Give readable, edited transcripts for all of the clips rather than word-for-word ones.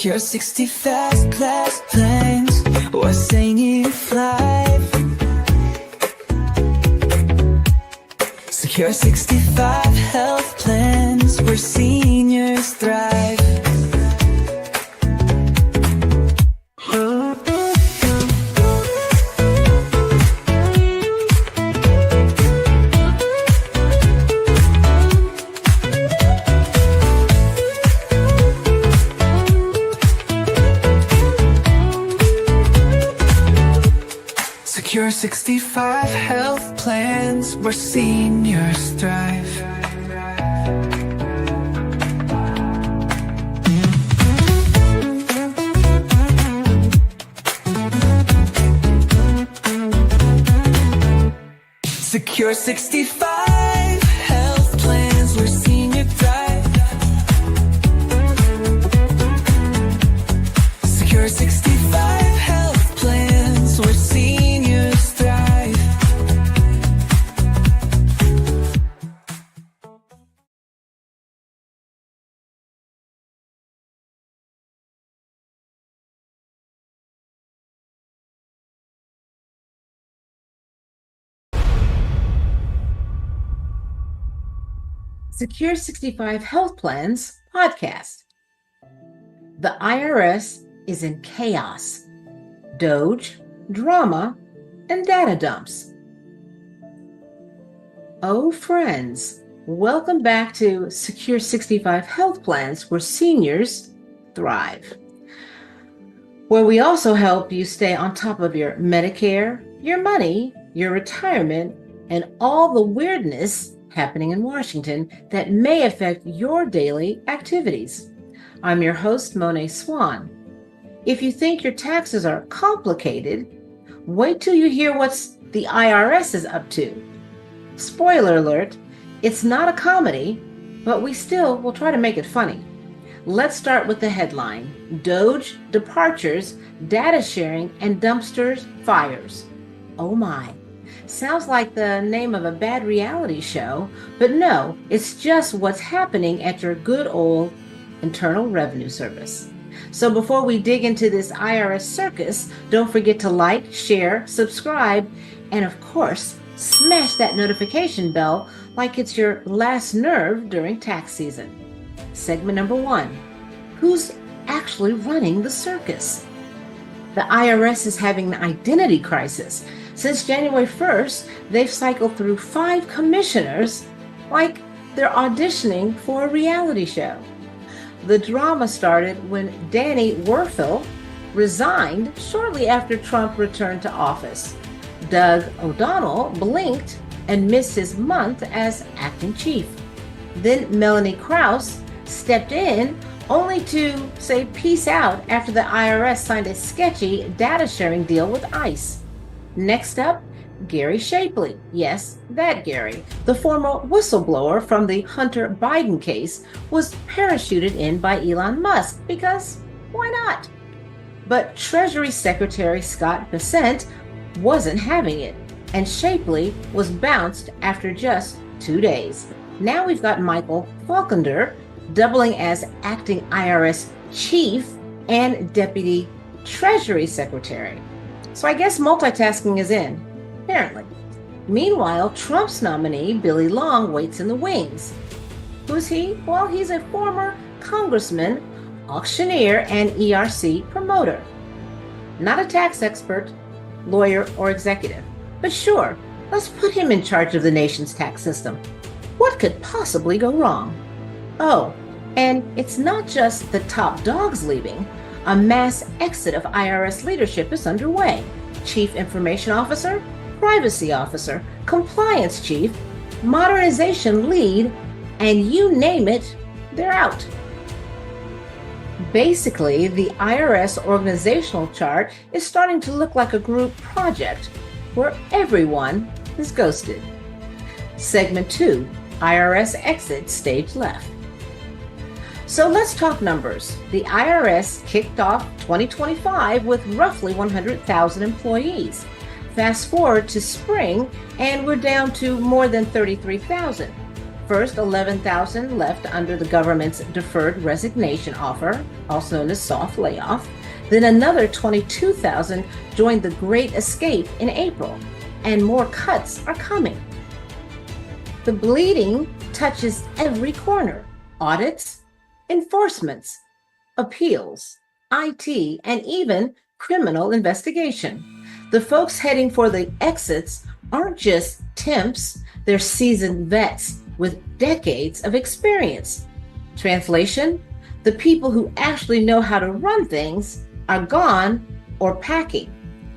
Secure 60 fast class planes, we're saying if life. Secure 65 health plans where seniors thrive. Secure 65 health plans where seniors thrive. Secure 65 health plans where senior thrive. Secure 65 health plans where seniors thrive. Secure 65 Health Plans podcast. The IRS is in chaos, Doge, drama, and data dumps. Oh, friends, welcome back to Secure 65 Health Plans where seniors thrive, where we also help you stay on top of your Medicare, your money, your retirement, and all the weirdness happening in Washington that may affect your daily activities. I'm your host, Monet Swan. If you think your taxes are complicated, wait till you hear what the IRS is up to. Spoiler alert, it's not a comedy, but we still will try to make it funny. Let's start with the headline: Doge departures, data sharing, and dumpsters fires. Oh my. Sounds like the name of a bad reality show, but no, it's just what's happening at your good old Internal Revenue Service. So before we dig into this IRS circus, don't forget to like, share, subscribe, and of course, smash that notification bell like it's your last nerve during tax season. Segment number 1, who's actually running the circus? The IRS is having an identity crisis. Since January 1st, they've cycled through 5 commissioners like they're auditioning for a reality show. The drama started when Danny Werfel resigned shortly after Trump returned to office. Doug O'Donnell blinked and missed his month as acting chief. Then Melanie Krause stepped in only to say peace out after the IRS signed a sketchy data sharing deal with ICE. Next up, Gary Shapley. Yes, that Gary, the former whistleblower from the Hunter Biden case, was parachuted in by Elon Musk because why not? But Treasury Secretary Scott Bessent wasn't having it, and Shapley was bounced after just 2 days. Now we've got Michael Falkender doubling as acting IRS chief and deputy Treasury Secretary. So I guess multitasking is in, apparently. Meanwhile, Trump's nominee, Billy Long, waits in the wings. Who's he? Well, he's a former congressman, auctioneer, and ERC promoter. Not a tax expert, lawyer, or executive. But sure, let's put him in charge of the nation's tax system. What could possibly go wrong? Oh, and it's not just the top dogs leaving. A mass exit of IRS leadership is underway. Chief Information Officer, Privacy Officer, Compliance Chief, Modernization Lead, and you name it, they're out. Basically, the IRS organizational chart is starting to look like a group project where everyone is ghosted. Segment 2, IRS exit stage left. So let's talk numbers. The IRS kicked off 2025 with roughly 100,000 employees. Fast forward to spring, and we're down to more than 33,000. First, 11,000 left under the government's deferred resignation offer, also known as soft layoff. Then another 22,000 joined the Great Escape in April, and more cuts are coming. The bleeding touches every corner: audits, enforcements, appeals, IT, and even criminal investigation. The folks heading for the exits aren't just temps, they're seasoned vets with decades of experience. Translation: the people who actually know how to run things are gone or packing.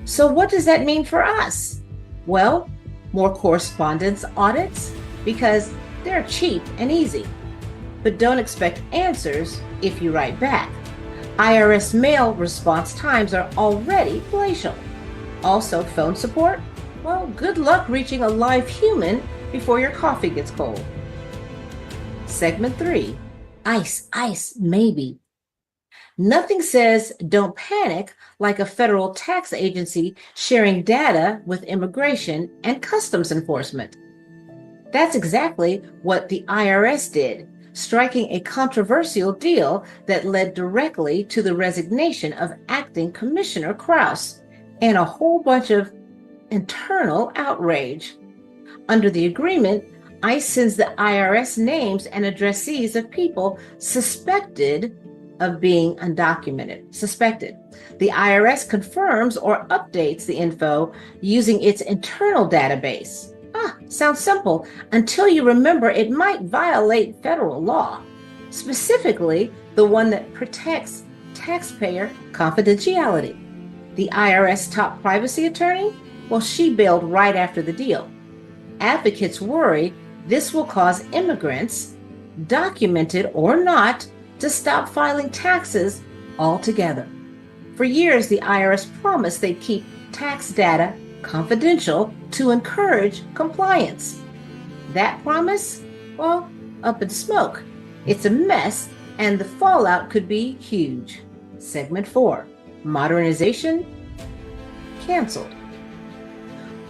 So what does that mean for us? Well, more correspondence audits, because they're cheap and easy. But don't expect answers if you write back. IRS mail response times are already glacial. Also, phone support? Well, good luck reaching a live human before your coffee gets cold. Segment 3, ICE, maybe. Nothing says don't panic like a federal tax agency sharing data with immigration and customs enforcement. That's exactly what the IRS did, striking a controversial deal that led directly to the resignation of Acting Commissioner Kraus and a whole bunch of internal outrage. Under the agreement, ICE sends the IRS names and addressees of people suspected of being undocumented. The IRS confirms or updates the info using its internal database. Sounds simple until you remember it might violate federal law, specifically the one that protects taxpayer confidentiality. The IRS top privacy attorney? Well, she bailed right after the deal. Advocates worry this will cause immigrants, documented or not, to stop filing taxes altogether. For years, the IRS promised they'd keep tax data confidential to encourage compliance. That promise? Well, up in smoke. It's a mess, and the fallout could be huge. Segment 4, modernization canceled.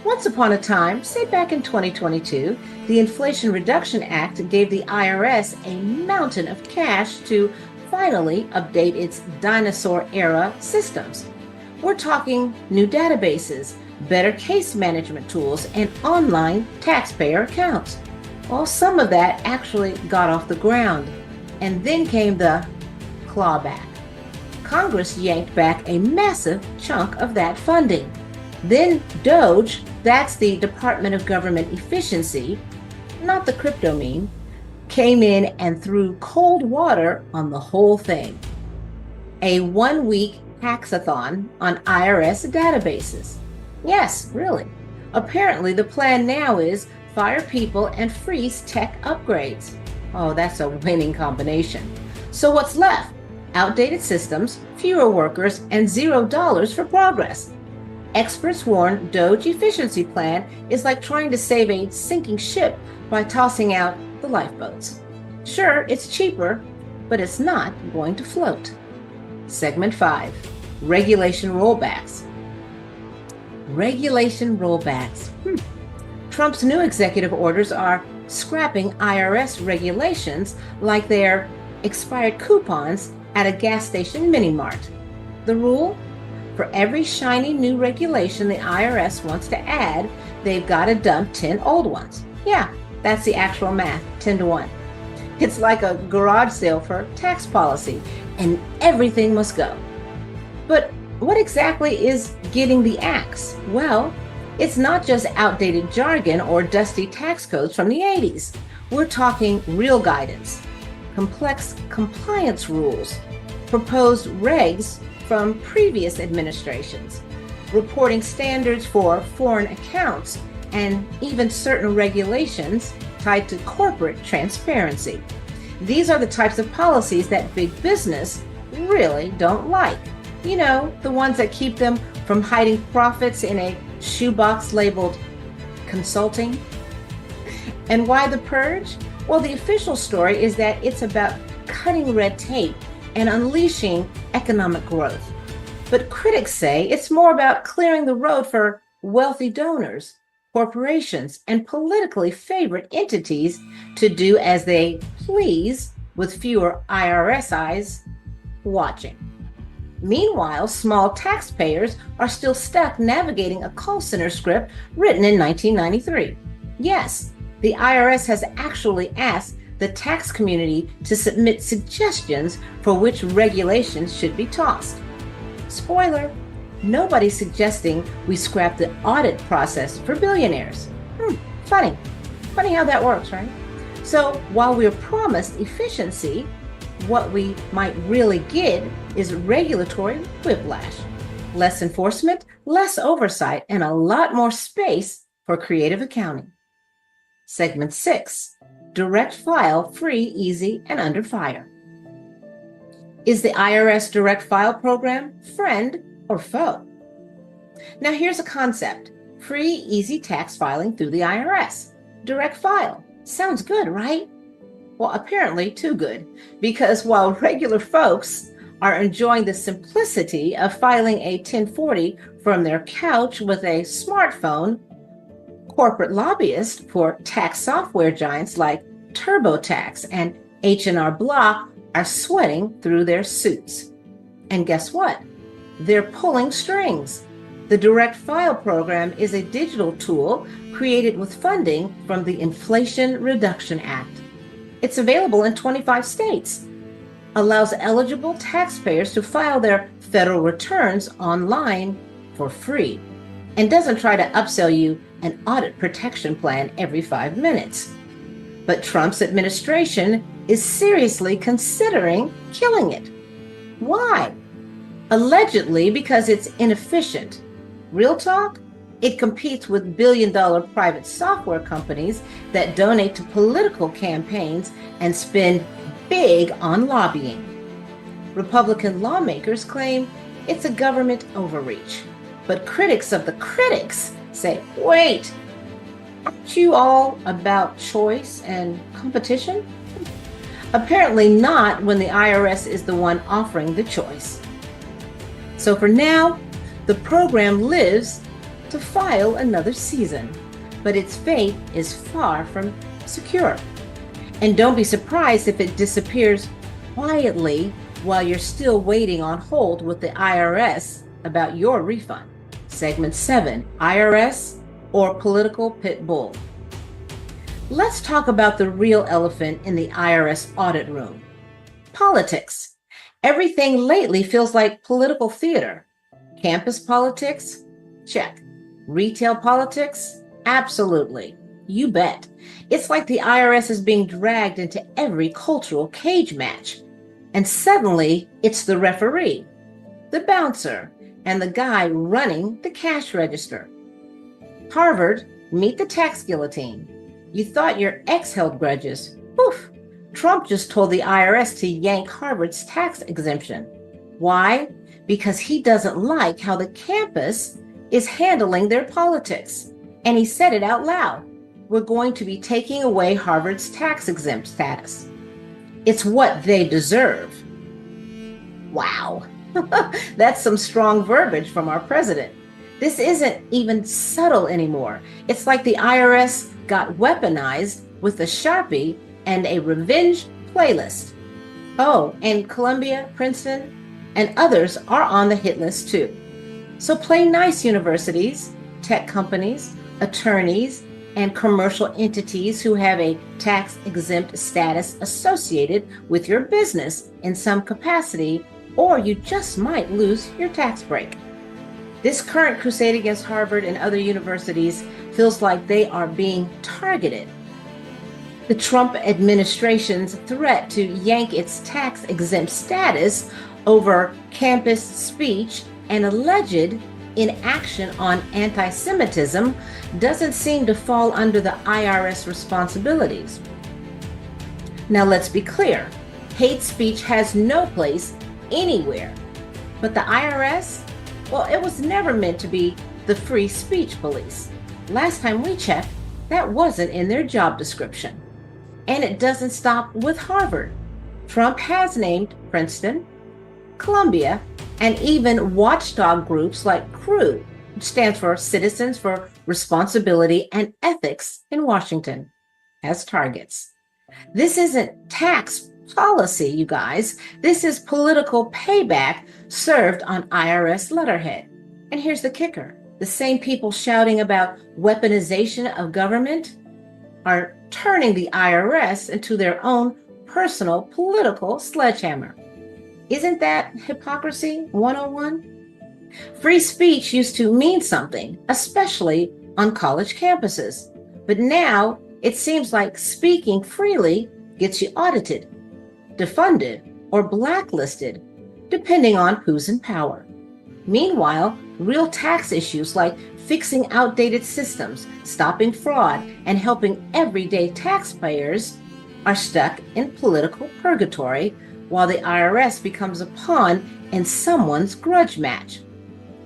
Once upon a time, say back in 2022, the Inflation Reduction Act gave the IRS a mountain of cash to finally update its dinosaur-era systems. We're talking new databases, better case management tools, and online taxpayer accounts. Well, some of that actually got off the ground. And then came the clawback. Congress yanked back a massive chunk of that funding. Then Doge, that's the Department of Government Efficiency, not the crypto meme, came in and threw cold water on the whole thing. A 1-week hackathon on IRS databases. Yes, really. Apparently the plan now is fire people and freeze tech upgrades. Oh, that's a winning combination. So what's left? Outdated systems, fewer workers, and $0 for progress. Experts warn Doge efficiency plan is like trying to save a sinking ship by tossing out the lifeboats. Sure, it's cheaper, but it's not going to float. Segment 5, regulation rollbacks. Regulation rollbacks. Trump's new executive orders are scrapping IRS regulations like they're expired coupons at a gas station mini-mart. The rule? For every shiny new regulation the IRS wants to add, they've got to dump 10 old ones. Yeah, that's the actual math, 10 to 1. It's like a garage sale for tax policy, and everything must go. But what exactly is getting the axe? Well, it's not just outdated jargon or dusty tax codes from the 80s. We're talking real guidance, complex compliance rules, proposed regs from previous administrations, reporting standards for foreign accounts, and even certain regulations tied to corporate transparency. These are the types of policies that big business really don't like. You know, the ones that keep them from hiding profits in a shoebox labeled consulting. And why the purge? Well, the official story is that it's about cutting red tape and unleashing economic growth. But critics say it's more about clearing the road for wealthy donors, corporations, and politically favored entities to do as they please with fewer IRS eyes watching. Meanwhile, small taxpayers are still stuck navigating a call center script written in 1993. Yes, the IRS has actually asked the tax community to submit suggestions for which regulations should be tossed. Spoiler, nobody's suggesting we scrap the audit process for billionaires. Funny how that works, right? So while we're promised efficiency, what we might really get is regulatory whiplash. Less enforcement, less oversight, and a lot more space for creative accounting. Segment 6, direct file, free, easy, and under fire. Is the IRS direct file program friend or foe? Now here's a concept. Free, easy tax filing through the IRS. Direct file. Sounds good, right? Well, apparently too good, because while regular folks are enjoying the simplicity of filing a 1040 from their couch with a smartphone, corporate lobbyists for tax software giants like TurboTax and H&R Block are sweating through their suits. And guess what? They're pulling strings. The Direct File program is a digital tool created with funding from the Inflation Reduction Act. It's available in 25 states, allows eligible taxpayers to file their federal returns online for free, and doesn't try to upsell you an audit protection plan every 5 minutes. But Trump's administration is seriously considering killing it. Why? Allegedly because it's inefficient. Real talk? It competes with billion-dollar private software companies that donate to political campaigns and spend big on lobbying. Republican lawmakers claim it's a government overreach. But critics of the critics say, wait, aren't you all about choice and competition? Apparently not when the IRS is the one offering the choice. So for now, the program lives to file another season, but its fate is far from secure. And don't be surprised if it disappears quietly while you're still waiting on hold with the IRS about your refund. Segment 7, IRS or political pit bull. Let's talk about the real elephant in the IRS audit room. Politics. Everything lately feels like political theater. Campus politics? Check. Retail politics? Absolutely. You bet. It's like the IRS is being dragged into every cultural cage match. And suddenly, it's the referee, the bouncer, and the guy running the cash register. Harvard, meet the tax guillotine. You thought your ex held grudges. Poof! Trump just told the IRS to yank Harvard's tax exemption. Why? Because he doesn't like how the campus is handling their politics. And he said it out loud. We're going to be taking away Harvard's tax exempt status. It's what they deserve. Wow. That's some strong verbiage from our president. This isn't even subtle anymore. It's like the IRS got weaponized with a Sharpie and a revenge playlist. Oh, and Columbia, Princeton, and others are on the hit list too. So play nice, universities, tech companies, attorneys, and commercial entities who have a tax-exempt status associated with your business in some capacity, or you just might lose your tax break. This current crusade against Harvard and other universities feels like they are being targeted. The Trump administration's threat to yank its tax-exempt status over campus speech and alleged inaction on anti-Semitism doesn't seem to fall under the IRS responsibilities. Now let's be clear, hate speech has no place anywhere. But the IRS, well, it was never meant to be the free speech police. Last time we checked, that wasn't in their job description. And it doesn't stop with Harvard. Trump has named Princeton, Columbia, and even watchdog groups like Crew stands for Citizens for Responsibility and Ethics in Washington, as targets. This isn't tax policy, you guys. This is political payback served on IRS letterhead. And here's the kicker. The same people shouting about weaponization of government are turning the IRS into their own personal political sledgehammer. Isn't that hypocrisy 101? Free speech used to mean something, especially on college campuses. But now it seems like speaking freely gets you audited, defunded, or blacklisted, depending on who's in power. Meanwhile, real tax issues like fixing outdated systems, stopping fraud, and helping everyday taxpayers are stuck in political purgatory while the IRS becomes a pawn in someone's grudge match.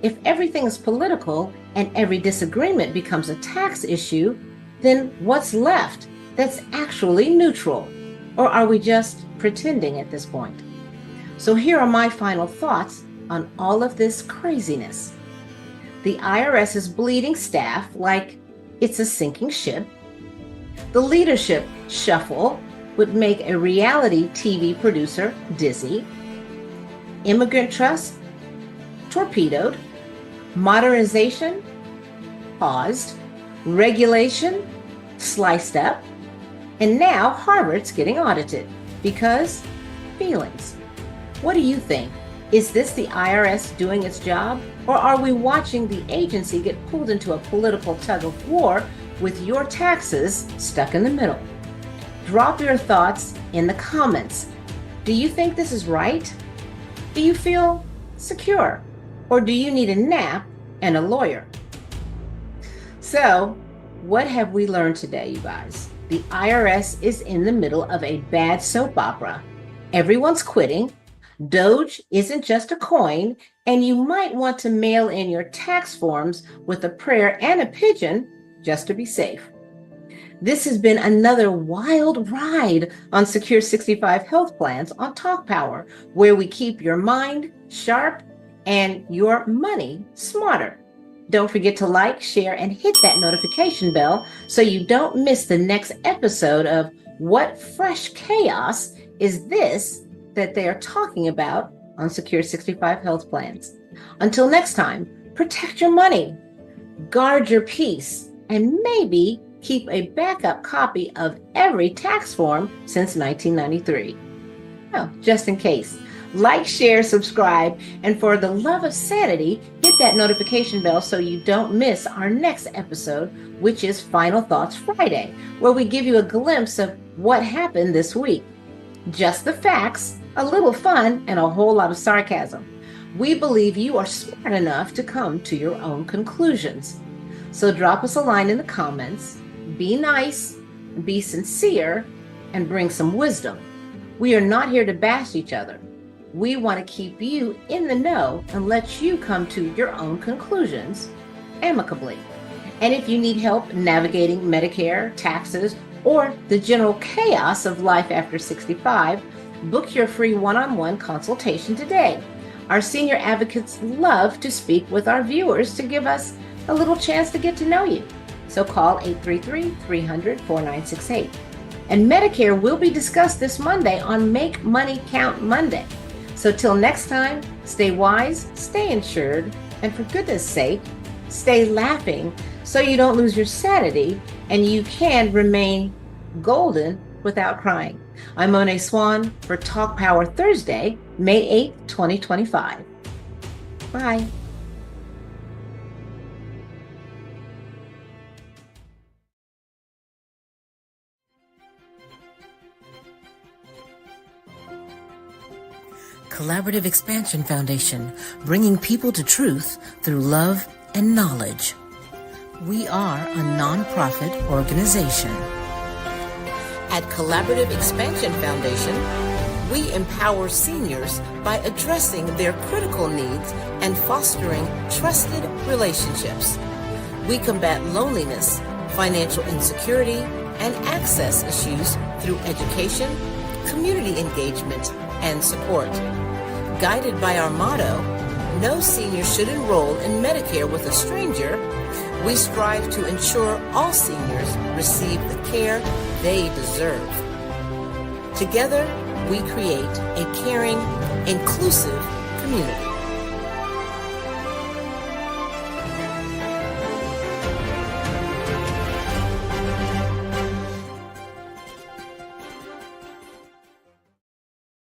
If everything is political and every disagreement becomes a tax issue, then what's left that's actually neutral? Or are we just pretending at this point? So here are my final thoughts on all of this craziness. The IRS is bleeding staff like it's a sinking ship. The leadership shuffle would make a reality TV producer dizzy. Immigrant trust torpedoed. Modernization paused. Regulation sliced up. And now Harvard's getting audited because feelings. What do you think? Is this the IRS doing its job? Or are we watching the agency get pulled into a political tug of war with your taxes stuck in the middle? Drop your thoughts in the comments. Do you think this is right? Do you feel secure? Or do you need a nap and a lawyer? So, what have we learned today, you guys? The IRS is in the middle of a bad soap opera. Everyone's quitting. Doge isn't just a coin, and you might want to mail in your tax forms with a prayer and a pigeon just to be safe. This has been another wild ride on Secure 65 Health Plans on Talk Power, where we keep your mind sharp and your money smarter. Don't forget to like, share, and hit that notification bell so you don't miss the next episode of What Fresh Chaos Is This that they are talking about on Secure 65 Health Plans. Until next time, protect your money, guard your peace, and maybe keep a backup copy of every tax form since 1993. Oh, just in case. Like, share, subscribe, and for the love of sanity, hit that notification bell so you don't miss our next episode, which is Final Thoughts Friday, where we give you a glimpse of what happened this week. Just the facts, a little fun, and a whole lot of sarcasm. We believe you are smart enough to come to your own conclusions. So drop us a line in the comments, be nice, be sincere, and bring some wisdom. We are not here to bash each other. We want to keep you in the know and let you come to your own conclusions amicably. And if you need help navigating Medicare, taxes, or the general chaos of life after 65, book your free one-on-one consultation today. Our senior advocates love to speak with our viewers to give us a little chance to get to know you. So call 833-300-4968. And Medicare will be discussed this Monday on Make Money Count Monday. So till next time, stay wise, stay insured, and for goodness sake, stay laughing so you don't lose your sanity and you can remain golden without crying. I'm Monet Swan for Talk Power Thursday, May 8th, 2025. Bye. Collaborative Expansion Foundation, bringing people to truth through love and knowledge. We are a nonprofit organization. At Collaborative Expansion Foundation, we empower seniors by addressing their critical needs and fostering trusted relationships. We combat loneliness, financial insecurity, and access issues through education, community engagement, and support. Guided by our motto, no senior should enroll in Medicare with a stranger, we strive to ensure all seniors receive the care they deserve. Together, we create a caring, inclusive community.